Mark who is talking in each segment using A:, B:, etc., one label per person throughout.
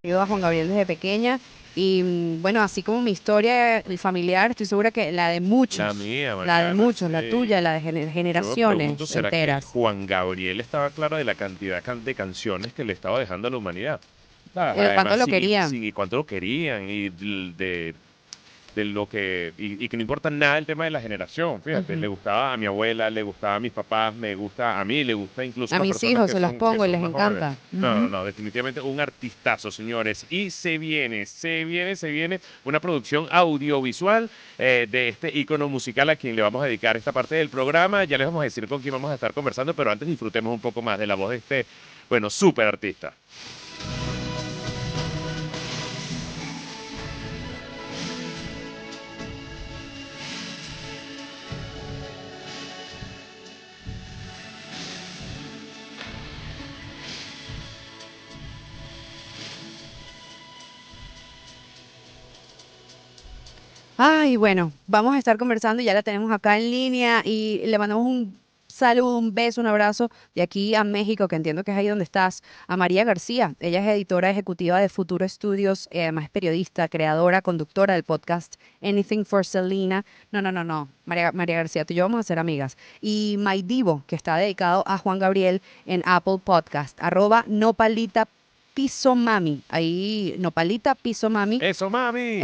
A: Yo a Juan Gabriel desde pequeña y bueno, así como mi historia familiar, estoy segura que
B: La mía,
A: la de
B: Mariana,
A: muchos, la tuya,
B: sí.
A: la de
B: Yo me pregunto,
A: generaciones
B: ¿será que
A: enteras.
B: Juan Gabriel estaba claro de la cantidad de canciones que le estaba dejando a la humanidad? Ah,
A: ¿Cuánto
B: además,
A: lo
B: sí,
A: querían?
B: sí, cuánto lo querían y de lo que, y que no importa nada el tema de la generación, fíjate, le
A: Ujú.
B: gustaba a mi abuela, le gustaba a mis papás, me gusta a mí, le gusta incluso
A: A
B: a las
A: mis
B: personas
A: hijos se los
B: que
A: pongo y
B: son
A: les
B: más jóvenes.
A: encanta.
B: No, no,
A: Ujú.
B: no, definitivamente un artistazo, señores. Y se viene una producción audiovisual de este ícono musical a quien le vamos a dedicar esta parte del programa. Ya les vamos a decir con quién vamos a estar conversando, pero antes disfrutemos un poco más de la voz de este, bueno, súper artista.
A: Ay, bueno, vamos a estar conversando, ya la tenemos acá en línea y le mandamos un saludo, un beso, un abrazo de aquí a México, que entiendo que es ahí donde estás, a María García. Ella es editora ejecutiva de Futuro Studios, además es periodista, creadora, conductora del podcast Anything for Selena. No, no, no, no, María García, tú y yo vamos a ser amigas. Y My Divo, que está dedicado a Juan Gabriel en Apple Podcast, @nopalita piso mami. Ahí, Nopalita piso mami.
B: ¡Eso, mami!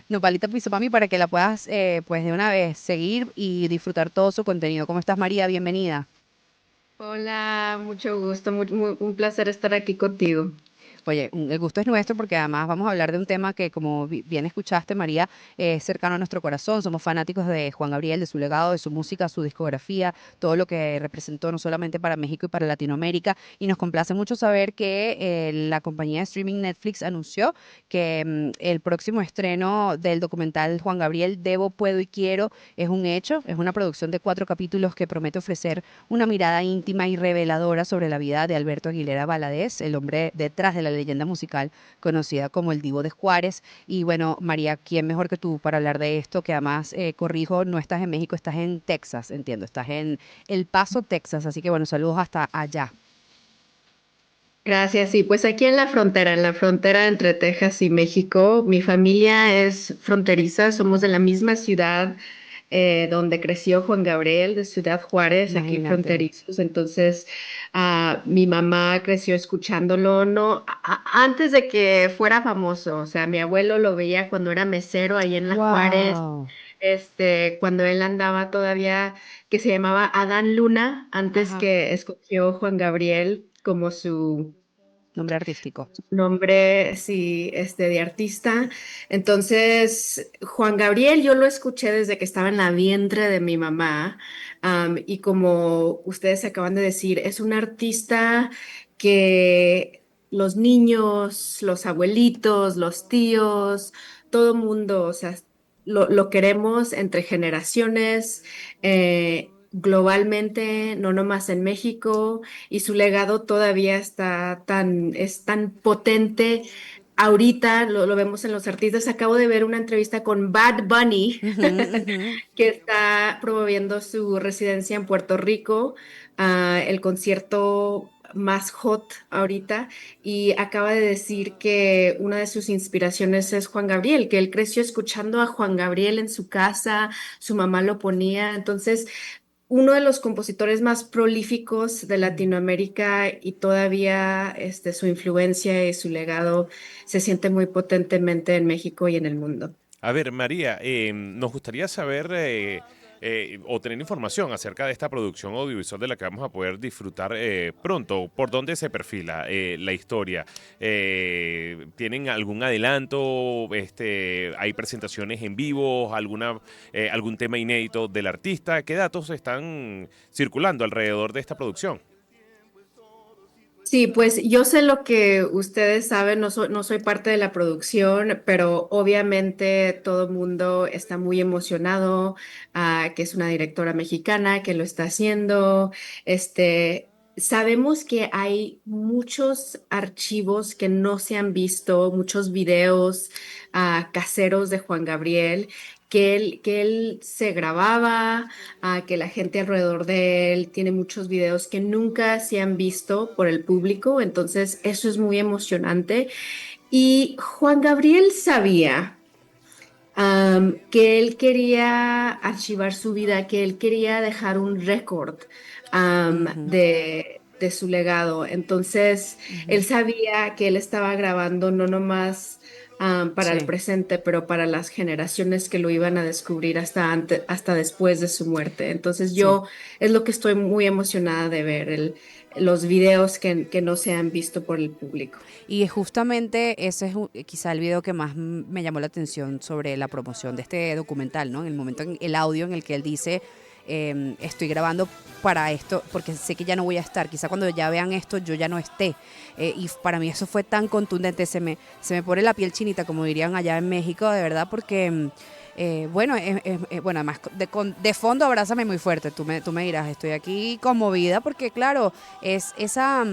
A: Nopalita Piso Mami para que la puedas, pues de una vez seguir y disfrutar todo su contenido. ¿Cómo estás, María? Bienvenida.
C: Hola, mucho gusto, un placer estar aquí contigo.
A: Oye, el gusto es nuestro porque además vamos a hablar de un tema que, como bien escuchaste, María, es cercano a nuestro corazón. Somos fanáticos de Juan Gabriel, de su legado, de su música, su discografía, todo lo que representó no solamente para México y para Latinoamérica. Y nos complace mucho saber que la compañía de streaming Netflix anunció que el próximo estreno del documental Juan Gabriel, Debo, Puedo y Quiero, es un hecho. Es una producción de 4 capítulos que promete ofrecer una mirada íntima y reveladora sobre la vida de Alberto Aguilera Valadez, el hombre detrás de la leyenda musical conocida como el Divo de Juárez. Y bueno, María, ¿quién mejor que tú para hablar de esto? Que además, corrijo, no estás en México, estás en Texas, entiendo, estás en El Paso, Texas. Así que bueno, saludos hasta allá.
C: Gracias. Sí, pues aquí en la frontera entre Texas y México, mi familia es fronteriza, somos de la misma ciudad donde creció Juan Gabriel, de Ciudad Juárez, aquí
A: Imagínate.
C: fronterizos. Entonces, mi mamá creció escuchándolo, no, antes de que fuera famoso. O sea, mi abuelo lo veía cuando era mesero ahí en la Juárez,
A: Wow.
C: cuando él andaba todavía, que se llamaba Adán Luna, antes
A: Ajá.
C: que escogió Juan Gabriel como su
A: Nombre artístico.
C: nombre, sí, de artista. Entonces, Juan Gabriel, yo lo escuché desde que estaba en la vientre de mi mamá. Y como ustedes acaban de decir, es un artista que los niños, los abuelitos, los tíos, todo mundo, o sea, lo queremos entre generaciones, globalmente, no nomás en México, y su legado todavía es tan potente. Ahorita lo vemos en los artistas. Acabo de ver una entrevista con Bad Bunny,
A: Ujú, ujú.
C: que está promoviendo su residencia en Puerto Rico, el concierto más hot ahorita, y acaba de decir que una de sus inspiraciones es Juan Gabriel, que él creció escuchando a Juan Gabriel en su casa, su mamá lo ponía. Entonces, uno de los compositores más prolíficos de Latinoamérica, y todavía su influencia y su legado se siente muy potentemente en México y en el mundo.
B: A ver, María, nos gustaría saber o tener información acerca de esta producción audiovisual de la que vamos a poder disfrutar pronto. ¿Por dónde se perfila la historia? ¿Tienen algún adelanto? ¿Hay presentaciones en vivo? ¿Algún tema inédito del artista? ¿Qué datos están circulando alrededor de esta producción?
C: Sí, pues yo sé lo que ustedes saben, no soy parte de la producción, pero obviamente todo el mundo está muy emocionado, que es una directora mexicana que lo está haciendo. Sabemos que hay muchos archivos que no se han visto, muchos videos, caseros de Juan Gabriel, que él se grababa, que la gente alrededor de él tiene muchos videos que nunca se han visto por el público. Entonces eso es muy emocionante. Y Juan Gabriel sabía que él quería archivar su vida, que él quería dejar un récord
A: Ujú,
C: de su legado. Entonces,
A: ujú.
C: él sabía que él estaba grabando no nomás para el
A: Sí.
C: presente, pero para las generaciones que lo iban a descubrir hasta después de su muerte. Entonces,
A: Sí.
C: yo es lo que estoy muy emocionada de ver, los videos que no se han visto por el público.
A: Y justamente ese es quizá el video que más me llamó la atención sobre la promoción de este documental, ¿no? En el momento, el audio en el que él dice, estoy grabando para esto, porque sé que ya no voy a estar, quizá cuando ya vean esto yo ya no esté. Y para mí eso fue tan contundente, se me pone la piel chinita, como dirían allá en México, de verdad, porque... bueno, bueno, además de fondo abrázame muy fuerte, tú me dirás, estoy aquí conmovida porque claro, es esa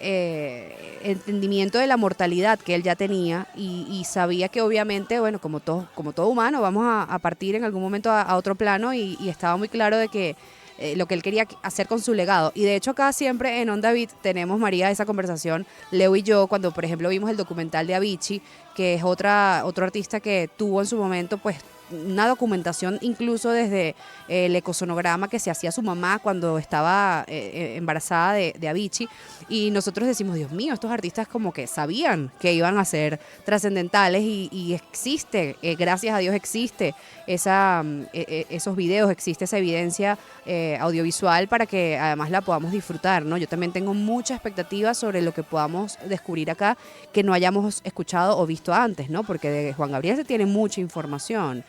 A: entendimiento de la mortalidad que él ya tenía y sabía que obviamente, bueno, como todo humano, vamos a partir en algún momento a otro plano y estaba muy claro de que lo que él quería hacer con su legado. Y de hecho acá siempre en Onda Beat tenemos, María, esa conversación, Leo y yo, cuando por ejemplo vimos el documental de Avicii, que es otro artista que tuvo en su momento pues una documentación incluso desde el ecosonograma que se hacía su mamá cuando estaba embarazada de Avicii. Y nosotros decimos, Dios mío, estos artistas como que sabían que iban a ser trascendentales y existe, gracias a Dios existe esos videos, existe esa evidencia audiovisual para que además la podamos disfrutar, ¿no? Yo también tengo mucha expectativa sobre lo que podamos descubrir acá que no hayamos escuchado o visto antes, ¿no? Porque de Juan Gabriel se tiene mucha información,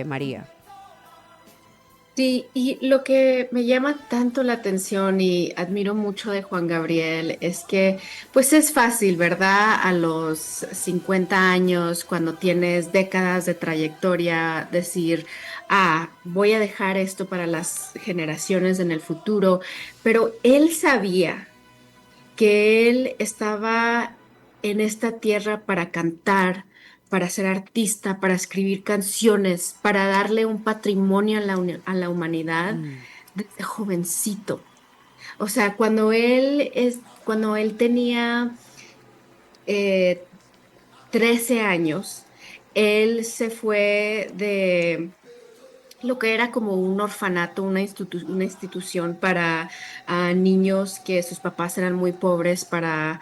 A: María.
C: Sí, y lo que me llama tanto la atención y admiro mucho de Juan Gabriel es que, pues es fácil, ¿verdad? A los 50 años, cuando tienes décadas de trayectoria, decir, voy a dejar esto para las generaciones en el futuro, pero él sabía que él estaba en esta tierra para cantar, para ser artista, para escribir canciones, para darle un patrimonio a la humanidad
A: Mm,
C: desde jovencito. O sea, cuando él tenía eh, 13 años, él se fue de lo que era como un orfanato, una institución para niños que sus papás eran muy pobres para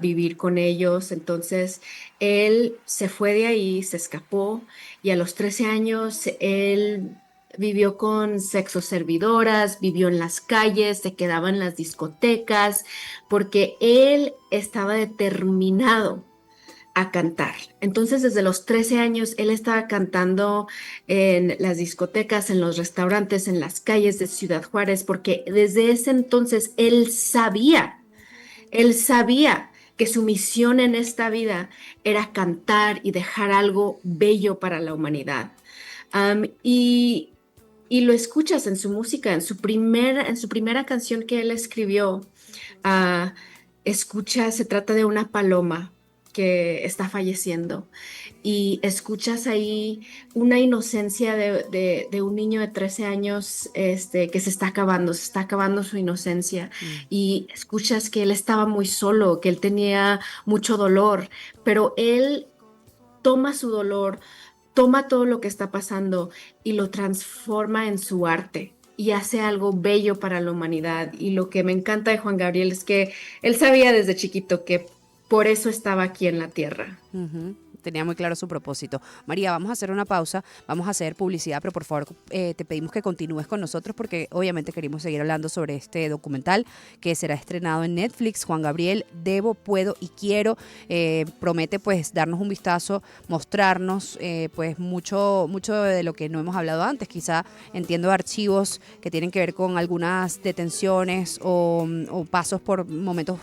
C: vivir con ellos. Entonces, él se fue de ahí, se escapó y a los 13 años él vivió con sexoservidoras, vivió en las calles, se quedaba en las discotecas, porque él estaba determinado a cantar. Entonces, desde los 13 años, él estaba cantando en las discotecas, en los restaurantes, en las calles de Ciudad Juárez, porque desde ese entonces él sabía que su misión en esta vida era cantar y dejar algo bello para la humanidad. Am, y, y lo escuchas en su música, en su primera canción que él escribió. ah, Se trata de una paloma que está falleciendo y escuchas ahí una inocencia de un niño de 13 años que se está acabando su inocencia
A: mm.
C: y escuchas que él estaba muy solo, que él tenía mucho dolor, pero él toma su dolor, toma todo lo que está pasando y lo transforma en su arte. Y hace algo bello para la humanidad. Y lo que me encanta de Juan Gabriel es que él sabía desde chiquito que por eso estaba aquí en la tierra.
A: Ujú. Tenía muy claro su propósito. María, vamos a hacer una pausa, vamos a hacer publicidad, pero por favor te pedimos que continúes con nosotros porque obviamente queremos seguir hablando sobre este documental que será estrenado en Netflix. Juan Gabriel, Debo, Puedo y Quiero. Promete pues darnos un vistazo, mostrarnos pues mucho de lo que no hemos hablado antes. Quizá entiendo archivos que tienen que ver con algunas detenciones o pasos por momentos,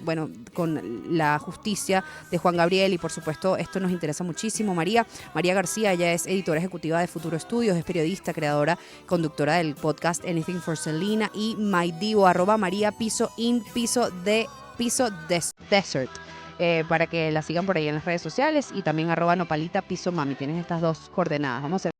A: bueno, con la justicia de Juan Gabriel y por supuesto esto nos interesa muchísimo. María García, ella es editora ejecutiva de Futuro Estudios, es periodista, creadora, conductora del podcast Anything for Selena y MyDivo, @María piso in piso desert. Para que la sigan por ahí en las redes sociales y también @nopalita piso mami. Tienes estas dos coordenadas. Vamos a hacer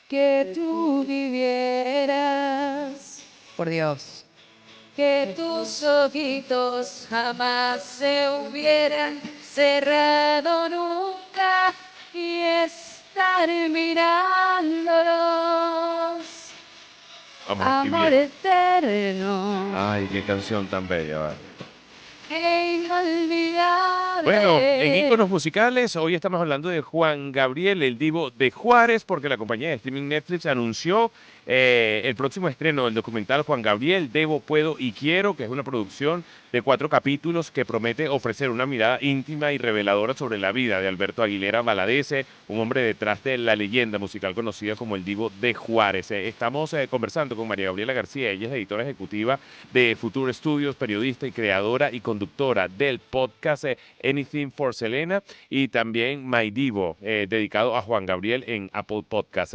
A: que tú vivieras. Por Dios. Que tus ojitos jamás se hubieran cerrado nunca y estar mirándonos.
B: Vamos aquí
A: Amor
B: bien.
A: eterno
B: Ay, qué canción tan bella, ¿vale?
A: e
B: Bueno, en
A: inolvidable.
B: íconos musicales, hoy estamos hablando de Juan Gabriel, el divo de Juárez, porque la compañía de streaming Netflix anunció el próximo estreno del documental Juan Gabriel, Debo, Puedo y Quiero, que es una producción de 4 capítulos que promete ofrecer una mirada íntima y reveladora sobre la vida de Alberto Aguilera Valadez, un hombre detrás de la leyenda musical conocida como el divo de Juárez. Estamos conversando con María Gabriela García, ella es editora ejecutiva de Future Studios, periodista y creadora y conductora del podcast Anything for Selena y también My Divo, dedicado a Juan Gabriel en Apple Podcast.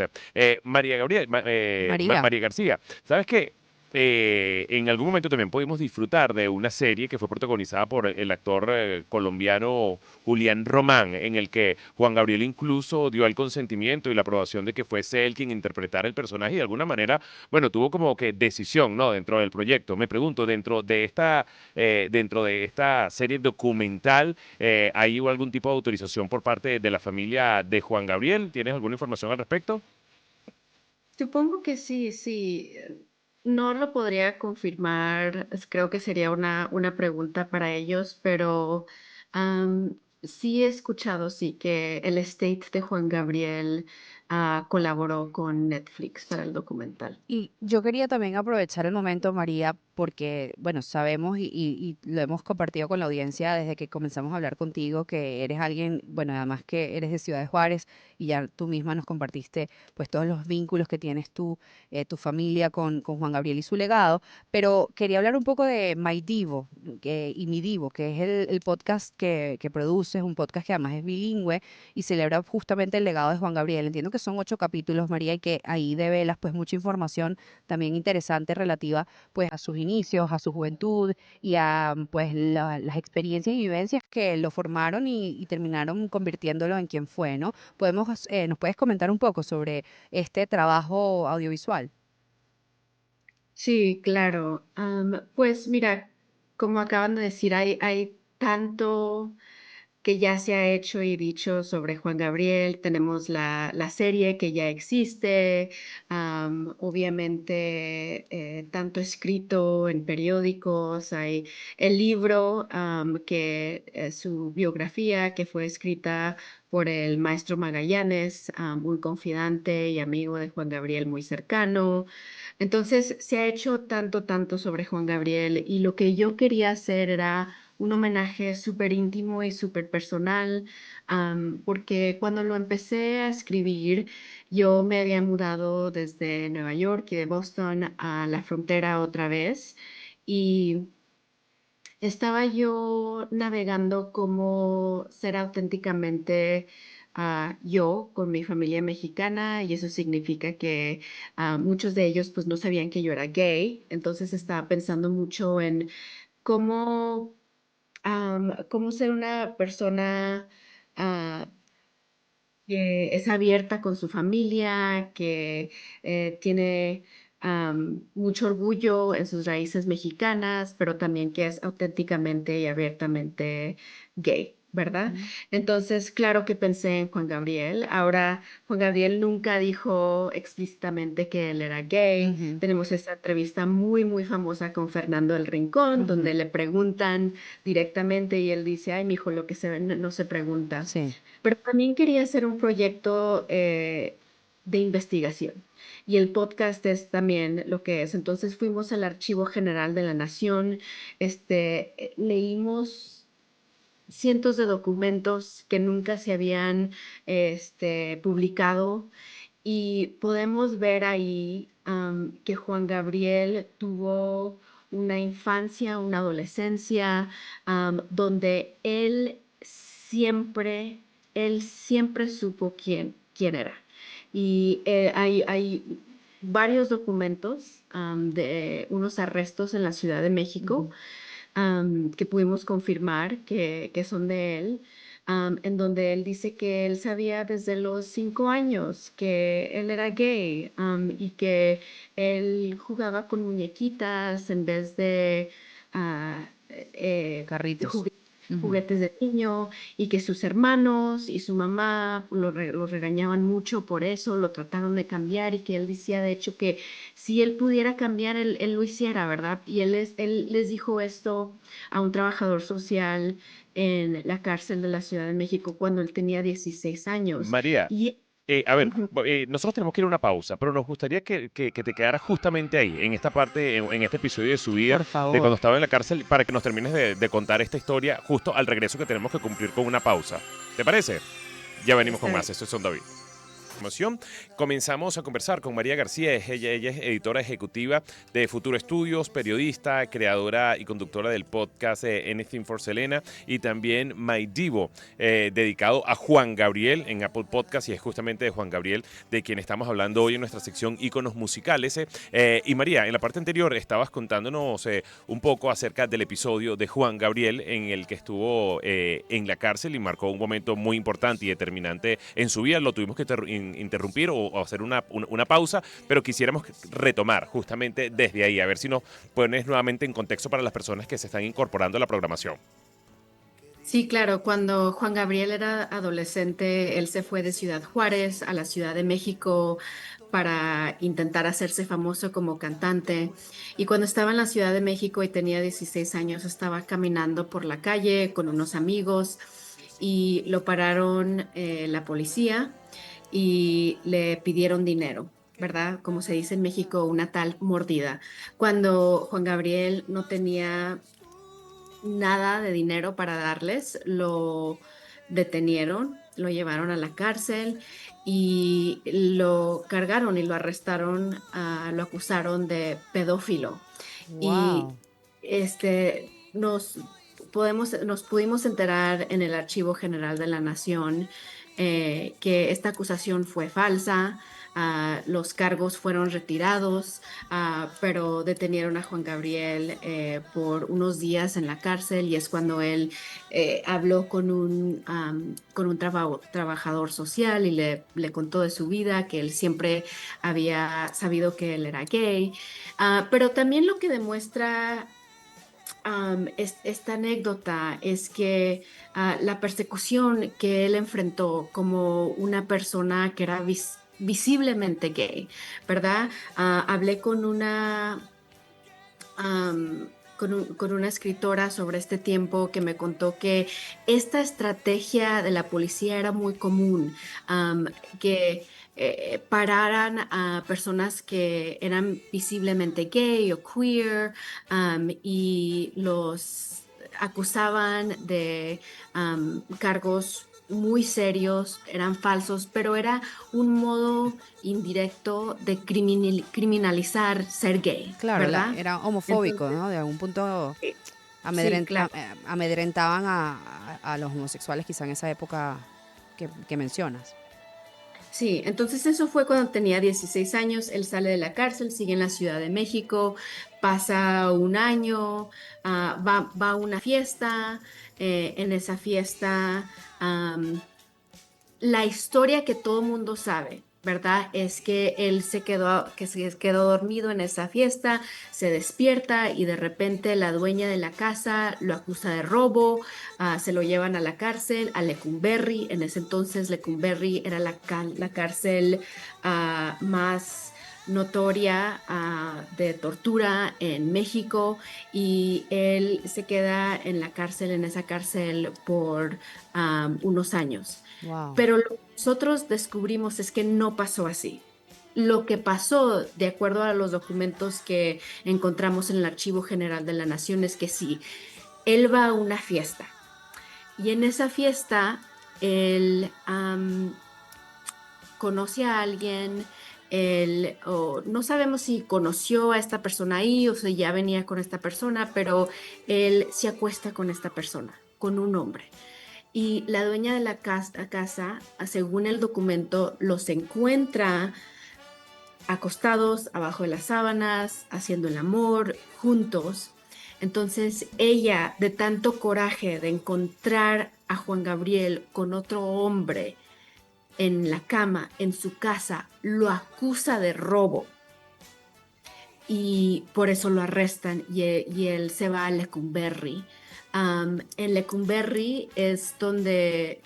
B: María Gabriel,
A: María.
B: María García, ¿sabes qué? En algún momento también pudimos disfrutar de una serie que fue protagonizada por el actor colombiano Julián Román, en el que Juan Gabriel incluso dio el consentimiento y la aprobación de que fuese él quien interpretara el personaje y de alguna manera, bueno, tuvo como que decisión, ¿no? Dentro del proyecto. Me pregunto, dentro de esta serie documental, ¿hay algún tipo de autorización por parte de la familia de Juan Gabriel? ¿Tienes alguna información al respecto?
C: Supongo que sí, sí. No lo podría confirmar, creo que sería una pregunta para ellos, pero sí he escuchado, sí, que el estate de Juan Gabriel colaboró con Netflix para el documental.
A: Y yo quería también aprovechar el momento, María, porque, bueno, sabemos y lo hemos compartido con la audiencia desde que comenzamos a hablar contigo, que eres alguien, bueno, además que eres de Ciudad de Juárez y ya tú misma nos compartiste pues todos los vínculos que tienes tú, tu familia con Juan Gabriel y su legado, pero quería hablar un poco de My Divo y Mi Divo, que es el podcast que produces, un podcast que además es bilingüe y celebra justamente el legado de Juan Gabriel. Entiendo que son 8 capítulos, María, y que ahí develas pues mucha información también interesante relativa pues a sus inicios, a su juventud y a pues las experiencias y vivencias que lo formaron y terminaron convirtiéndolo en quien fue, ¿no? ¿Nos puedes comentar un poco sobre este trabajo audiovisual?
C: Sí, claro. Pues mira, como acaban de decir, hay tanto que ya se ha hecho y dicho sobre Juan Gabriel. Tenemos la serie que ya existe, obviamente tanto escrito en periódicos, hay el libro que su biografía que fue escrita por el maestro Magallanes, un confidante y amigo de Juan Gabriel muy cercano. Entonces se ha hecho tanto, tanto sobre Juan Gabriel y lo que yo quería hacer era un homenaje súper íntimo y súper personal, porque cuando lo empecé a escribir, yo me había mudado desde Nueva York y de Boston a la frontera otra vez y estaba yo navegando cómo ser auténticamente yo con mi familia mexicana y eso significa que muchos de ellos pues no sabían que yo era gay, entonces estaba pensando mucho en cómo cómo ser una persona ah, que es abierta con su familia, que tiene mucho orgullo en sus raíces mexicanas, pero también que es auténticamente y abiertamente gay, ¿verdad?
A: Ujú.
C: Entonces, claro que pensé en Juan Gabriel. Ahora, Juan Gabriel nunca dijo explícitamente que él era gay.
A: Ujú,
C: Tenemos esta entrevista muy, muy famosa con Fernando El Rincón, donde
A: ujú.
C: le preguntan directamente y él dice, ay, mijo, lo que se ve no se pregunta.
A: Sí.
C: Pero también quería hacer un proyecto de investigación. Y el podcast es también lo que es. Entonces fuimos al Archivo General de la Nación, leímos cientos de documentos que nunca se habían publicado y podemos ver ahí que Juan Gabriel tuvo una infancia, una adolescencia, donde él siempre supo quién era. Y hay varios documentos de unos arrestos en la Ciudad de México
A: Ujú.
C: que pudimos confirmar que son de él. en donde él dice que él sabía desde los 5 años que él era gay, y que él jugaba con muñequitas en vez de ah,
A: Carritos.
C: juguetes
A: Ujú.
C: juguetes de niño, y que sus hermanos y su mamá lo regañaban mucho por eso, lo trataron de cambiar, y que él decía de hecho que si él pudiera cambiar, él lo hiciera, ¿verdad? Y él les dijo esto a un trabajador social en la cárcel de la Ciudad de México cuando él tenía 16 años.
B: María,
C: Y
B: a ver,
C: ujú,
B: nosotros tenemos que ir a una pausa, pero nos gustaría que te quedaras justamente ahí, en esta parte, en este episodio de su vida,
A: Por
B: de
A: favor.
B: cuando estaba en la cárcel, para que nos termines de contar esta historia justo al regreso, que tenemos que cumplir con una pausa. ¿Te parece? Ya venimos con
C: está bien.
B: más. Esto es Son David. Información. Comenzamos a conversar con María García. Ella es editora ejecutiva de Futuro Estudios, periodista, creadora y conductora del podcast Anything for Selena, y también My Divo, dedicado a Juan Gabriel en Apple Podcast, y es justamente de Juan Gabriel de quien estamos hablando hoy en nuestra sección Íconos Musicales. Y María, en la parte anterior estabas contándonos un poco acerca del episodio de Juan Gabriel en el que estuvo en la cárcel y marcó un momento muy importante y determinante en su vida. Lo tuvimos que interrumpir o hacer una pausa, pero quisiéramos retomar justamente desde ahí, a ver si nos pones nuevamente en contexto para las personas que se están incorporando a la programación.
C: Sí, claro, cuando Juan Gabriel era adolescente, él se fue de Ciudad Juárez a la Ciudad de México para intentar hacerse famoso como cantante. Y cuando estaba en la Ciudad de México y tenía 16 años, estaba caminando por la calle con unos amigos y lo pararon la policía y le pidieron dinero. ¿Verdad? Como se dice en México, una tal mordida. Cuando Juan Gabriel no tenía nada de dinero para darles, lo detenieron, lo llevaron a la cárcel y lo cargaron y lo arrestaron, lo acusaron de pedófilo. Y
A: Wow.
C: nos pudimos enterar en el Archivo General de la Nación que esta acusación fue falsa. Los cargos fueron retirados, pero detenieron a Juan Gabriel por unos días en la cárcel, y es cuando él habló con un trabajador social y le contó de su vida, que él siempre había sabido que él era gay. Pero también lo que demuestra esta anécdota es que la persecución que él enfrentó como una persona que era visiblemente gay, ¿verdad? Hablé con con una escritora sobre este tiempo que me contó que esta estrategia de la policía era muy común, que pararan a personas que eran visiblemente gay o queer, y los acusaban de cargos muy serios, eran falsos, pero era un modo indirecto de criminalizar ser gay,
A: Claro,
C: ¿verdad?
A: era homofóbico,
C: Entonces,
A: ¿no? De algún punto
C: sí, claro.
A: amedrentaban a los homosexuales quizá en esa época que mencionas.
C: Sí, entonces eso fue cuando tenía 16 años, él sale de la cárcel, sigue en la Ciudad de México, pasa un año, va a una fiesta, en esa fiesta, la historia que todo mundo sabe, ¿verdad? Es que él se quedó dormido en esa fiesta, se despierta y de repente la dueña de la casa lo acusa de robo, se lo llevan a la cárcel, a Lecumberri. En ese entonces Lecumberri era la cárcel más notoria de tortura en México, y él se queda en la cárcel, en esa cárcel por unos años.
A: Wow.
C: Pero lo que nosotros descubrimos es que no pasó así. Lo que pasó, de acuerdo a los documentos que encontramos en el Archivo General de la Nación, es que sí, él va a una fiesta, y en esa fiesta él conoce a alguien, o no sabemos si conoció a esta persona ahí o si ya venía con esta persona, pero él se acuesta con esta persona, con un hombre. Y la dueña de la casa, según el documento, los encuentra acostados abajo de las sábanas, haciendo el amor, juntos. Entonces ella, de tanto coraje de encontrar a Juan Gabriel con otro hombre en la cama, en su casa, lo acusa de robo y por eso lo arrestan y él se va a Lecumberri. En Lecumberri es donde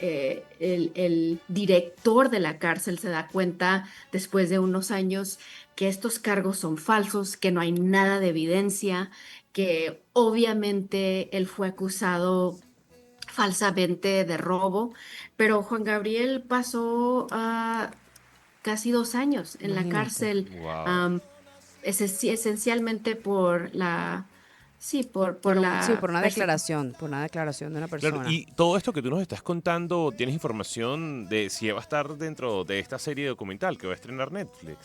C: el director de la cárcel se da cuenta después de unos años que estos cargos son falsos, que no hay nada de evidencia, que obviamente él fue acusado falsamente de robo, pero Juan Gabriel pasó casi 2 años en la
A: Imagínate.
C: cárcel,
B: Wow.
C: am, esencialmente por
A: Sí,
C: la persecución.
A: por una declaración de una
B: Claro,
A: persona.
B: y todo esto que tú nos estás contando, ¿tienes información de si va a estar dentro de esta serie documental que va a estrenar Netflix?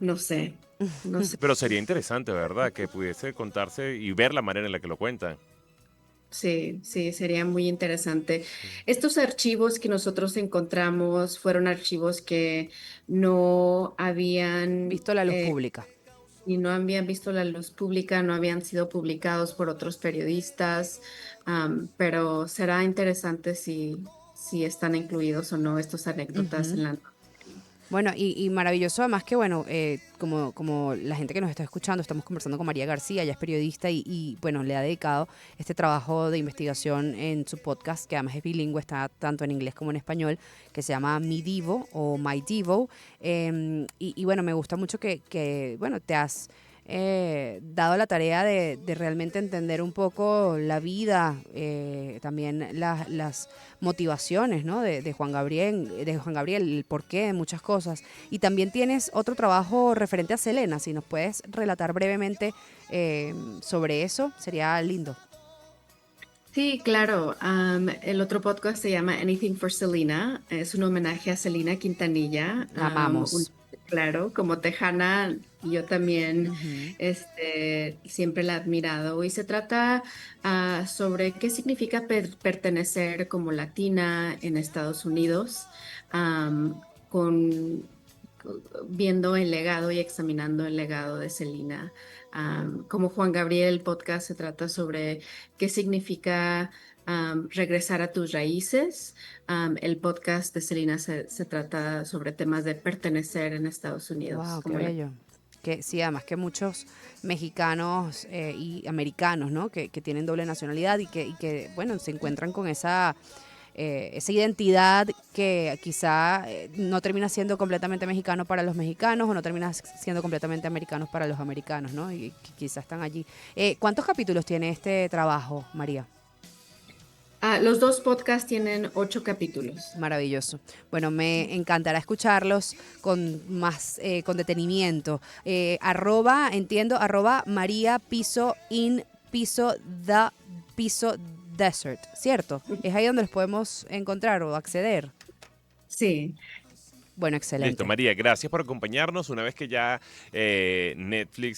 C: No sé, no sé.
B: Pero sería interesante, ¿verdad? Que pudiese contarse y ver la manera en la que lo cuentan.
C: Sí, sí, sería muy interesante. Estos archivos que nosotros encontramos fueron archivos que no habían
A: Visto la luz pública.
C: y no habían visto la luz pública, no habían sido publicados por otros periodistas, pero será interesante si están incluidos o no estas anécdotas
A: Ujú.
C: en la...
A: Bueno, y maravilloso además que, bueno, como la gente que nos está escuchando, estamos conversando con María García, ella es periodista bueno, le ha dedicado este trabajo de investigación en su podcast, que además es bilingüe, está tanto en inglés como en español, que se llama Mi Divo o My Divo. Y bueno, me gusta mucho bueno, te has dado la tarea de realmente entender un poco la vida, también las motivaciones, ¿no? De Juan Gabriel, el porqué de muchas cosas. Y también tienes otro trabajo referente a Selena, si nos puedes relatar brevemente sobre eso, sería lindo.
C: Sí, claro. El otro podcast se llama Anything for Selena. Es un homenaje a Selena Quintanilla.
A: La amamos.
C: Claro, como tejana, yo también
A: Ujú.
C: siempre la he admirado. Y se trata sobre qué significa pertenecer como latina en Estados Unidos, con, viendo el legado y examinando el legado de Selena. Como Juan Gabriel, el podcast se trata sobre qué significa regresar a tus raíces. El podcast de Selena se trata sobre temas de pertenecer en Estados Unidos.
A: Wow, qué bello. Que sí, además que muchos mexicanos y americanos, ¿no? Que tienen doble nacionalidad y que, bueno, se encuentran con esa identidad que quizá no termina siendo completamente mexicano para los mexicanos o no termina siendo completamente americanos para los americanos, ¿no? Y que quizá están allí. ¿Cuántos capítulos tiene este trabajo, María?
C: Los dos podcasts tienen 8 capítulos.
A: Maravilloso. Bueno, me encantará escucharlos con más, con detenimiento. Entiendo, María piso in piso da piso desert, ¿cierto? Es ahí donde los podemos encontrar o acceder.
C: Sí.
A: Bueno,
B: Listo,
A: excelente.
B: María, gracias por acompañarnos. Una vez que ya Netflix